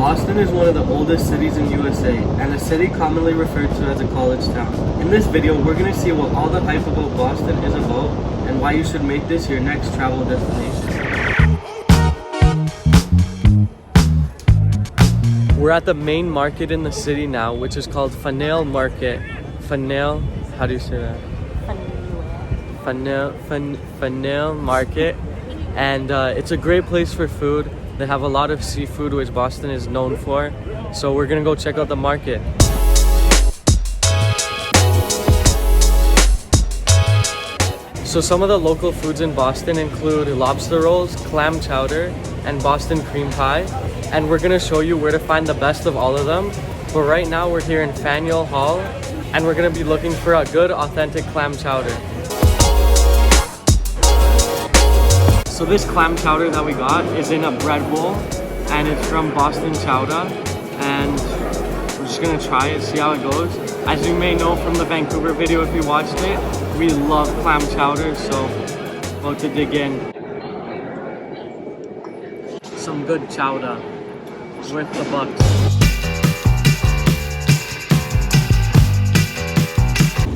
Boston is one of the oldest cities in USA and a city commonly referred to as a college town. In this video, we're going to see what all the hype about Boston is about and why you should make this your next travel destination. We're at the main market in the city now, which is called Faneuil Market. Faneuil, how do you say that? Faneuil Market. And it's a great place for food. They have a lot of seafood, which Boston is known for. So we're gonna go check out the market. So some of the local foods in Boston include lobster rolls, clam chowder, and Boston cream pie. And we're gonna show you where to find the best of all of them. But right now we're here in Faneuil Hall, and we're gonna be looking for a good, authentic clam chowder. So this clam chowder that we got is in a bread bowl, and it's from Boston Chowder, and we're just gonna try it, see how it goes. As you may know from the Vancouver video if you watched it, we love clam chowder, so about to dig in. Some good chowder, worth the bucks.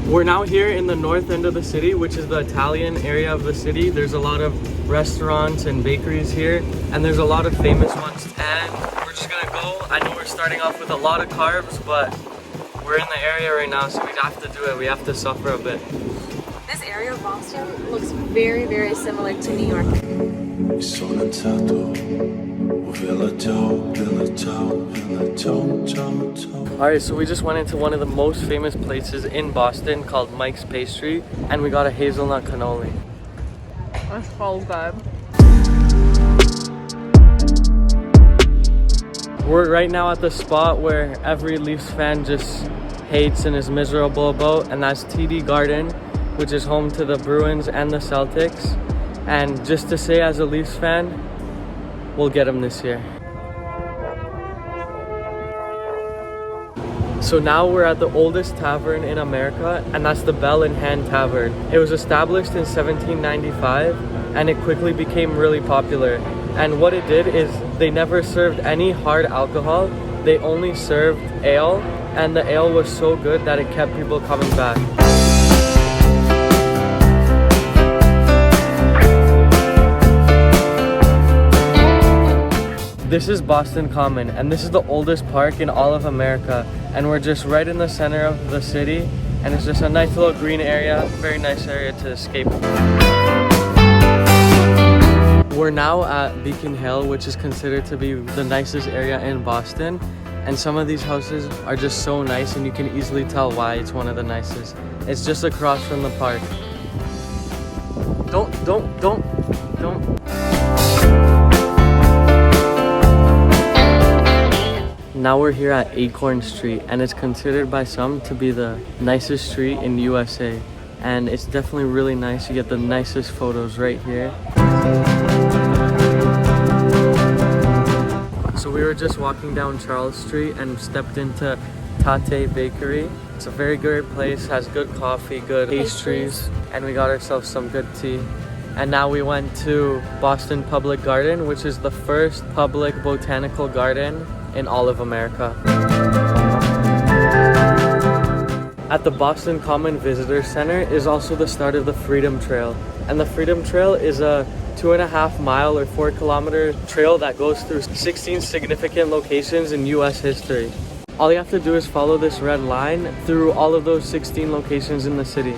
We're now here in the north end of the city, which is the Italian area of the city. There's a lot of restaurants and bakeries here, and there's a lot of famous ones. And we're just gonna go. I know we're starting off with a lot of carbs, but we're in the area right now, so we have to do it. We have to suffer a bit. This area of Boston looks very, very similar to New York. Alright, so we just went into one of the most famous places in Boston called Mike's Pastry, and we got a hazelnut cannoli. That's so good. We're right now at the spot where every Leafs fan just hates and is miserable about, and that's TD Garden, which is home to the Bruins and the Celtics. And just to say, as a Leafs fan, we'll get them this year. So now we're at the oldest tavern in America, and that's the Bell in Hand Tavern. It was established in 1795, and it quickly became really popular. And what it did is they never served any hard alcohol. They only served ale, and the ale was so good that it kept people coming back. This is Boston Common, and this is the oldest park in all of America, and we're just right in the center of the city, and it's just a nice little green area, very nice area to escape. We're now at Beacon Hill, which is considered to be the nicest area in Boston, and some of these houses are just so nice, and you can easily tell why it's one of the nicest. It's just across from the park. Don't. Now we're here at Acorn Street, and it's considered by some to be the nicest street in USA. And it's definitely really nice. You get the nicest photos right here. So we were just walking down Charles Street and stepped into Tate Bakery. It's a very good place, has good coffee, good pastries, and we got ourselves some good tea. And now we went to Boston Public Garden, which is the first public botanical garden in all of America. At the Boston Common Visitor Center is also the start of the Freedom Trail. And the Freedom Trail is a 2.5 mile or 4 kilometer trail that goes through 16 significant locations in US history. All you have to do is follow this red line through all of those 16 locations in the city.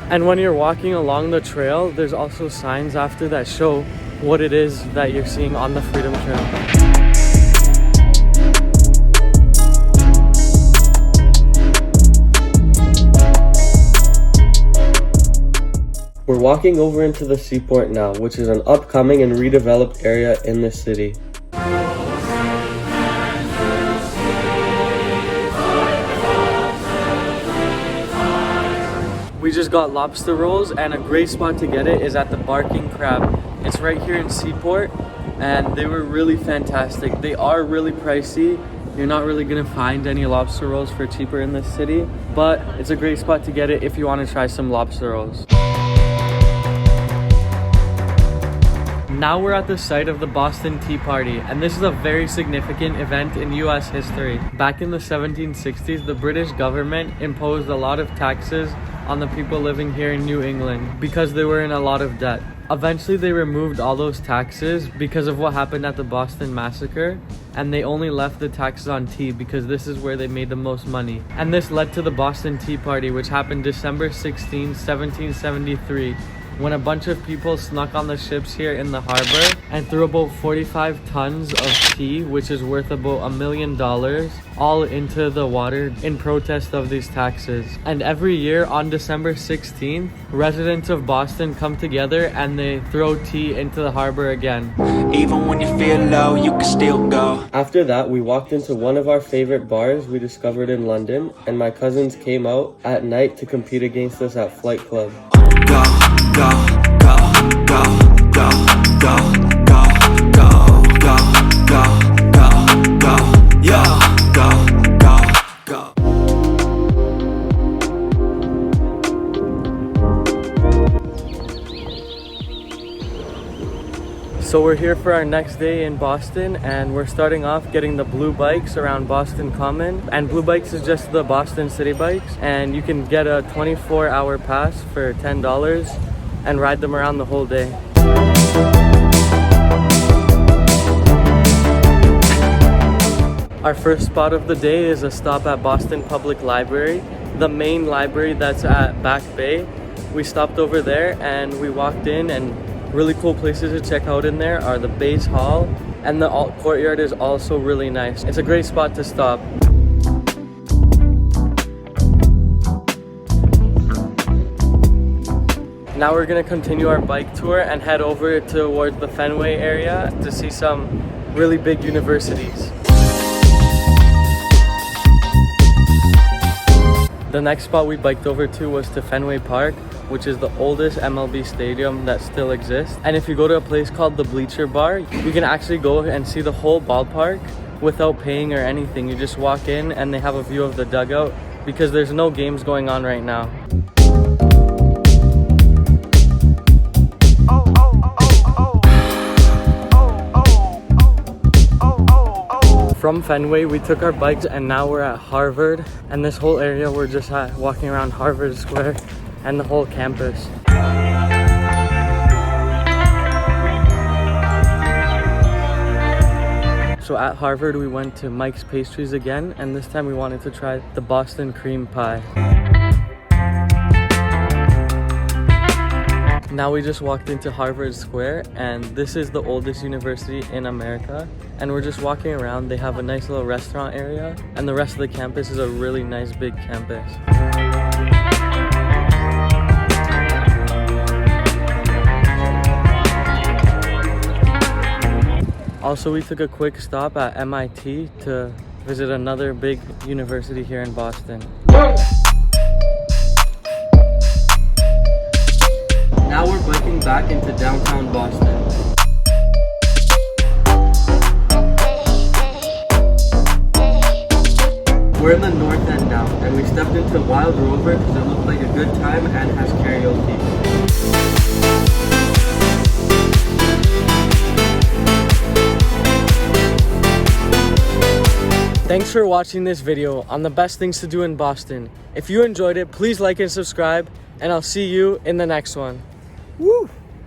And when you're walking along the trail, there's also signs after that show what it is that you're seeing on the Freedom Trail. We're walking over into the Seaport now, which is an upcoming and redeveloped area in the city. We just got lobster rolls, and a great spot to get it is at the Barking Crab. It's right here in Seaport, and they were really fantastic. They are really pricey. You're not really gonna find any lobster rolls for cheaper in this city, but it's a great spot to get it if you want to try some lobster rolls. Now we're at the site of the Boston Tea Party, and this is a very significant event in US history. Back in the 1760s, the British government imposed a lot of taxes on the people living here in New England because they were in a lot of debt. Eventually, they removed all those taxes because of what happened at the Boston Massacre, and they only left the taxes on tea because this is where they made the most money. And this led to the Boston Tea Party, which happened December 16, 1773, when a bunch of people snuck on the ships here in the harbor and threw about 45 tons of tea, which is worth about $1 million, all into the water in protest of these taxes. And every year on December 16th, residents of Boston come together and they throw tea into the harbor again. Even when you feel low, you can still go. After that, we walked into one of our favorite bars we discovered in London, and my cousins came out at night to compete against us at Flight Club. Go, go, go, go, go, go, go, go, go, go, go, go, yeah, go, go, go. So we're here for our next day in Boston, and we're starting off getting the blue bikes around Boston Common. And blue bikes is just the Boston City bikes, and you can get a 24-hour pass for $10 and ride them around the whole day. Our first spot of the day is a stop at Boston Public Library, the main library that's at Back Bay. We stopped over there and we walked in, and really cool places to check out in there are the base hall, and the courtyard is also really nice. It's a great spot to stop. Now we're gonna continue our bike tour and head over towards the Fenway area to see some really big universities. The next spot we biked over to was to Fenway Park, which is the oldest MLB stadium that still exists. And if you go to a place called the Bleacher Bar, you can actually go and see the whole ballpark without paying or anything. You just walk in and they have a view of the dugout because there's no games going on right now. From Fenway, we took our bikes and now we're at Harvard, and this whole area we're just walking around Harvard Square and the whole campus. So at Harvard, we went to Mike's Pastries again, and this time we wanted to try the Boston cream pie. Now we just walked into Harvard Square, and this is the oldest university in America, and we're just walking around. They have a nice little restaurant area, and the rest of the campus is a really nice big campus. Also, we took a quick stop at MIT to visit another big university here in Boston. Now we're biking back into downtown Boston. We're in the north end now, and we stepped into Wild Rover because it looked like a good time and has karaoke. Thanks for watching this video on the best things to do in Boston. If you enjoyed it, please like and subscribe, and I'll see you in the next one. Woo!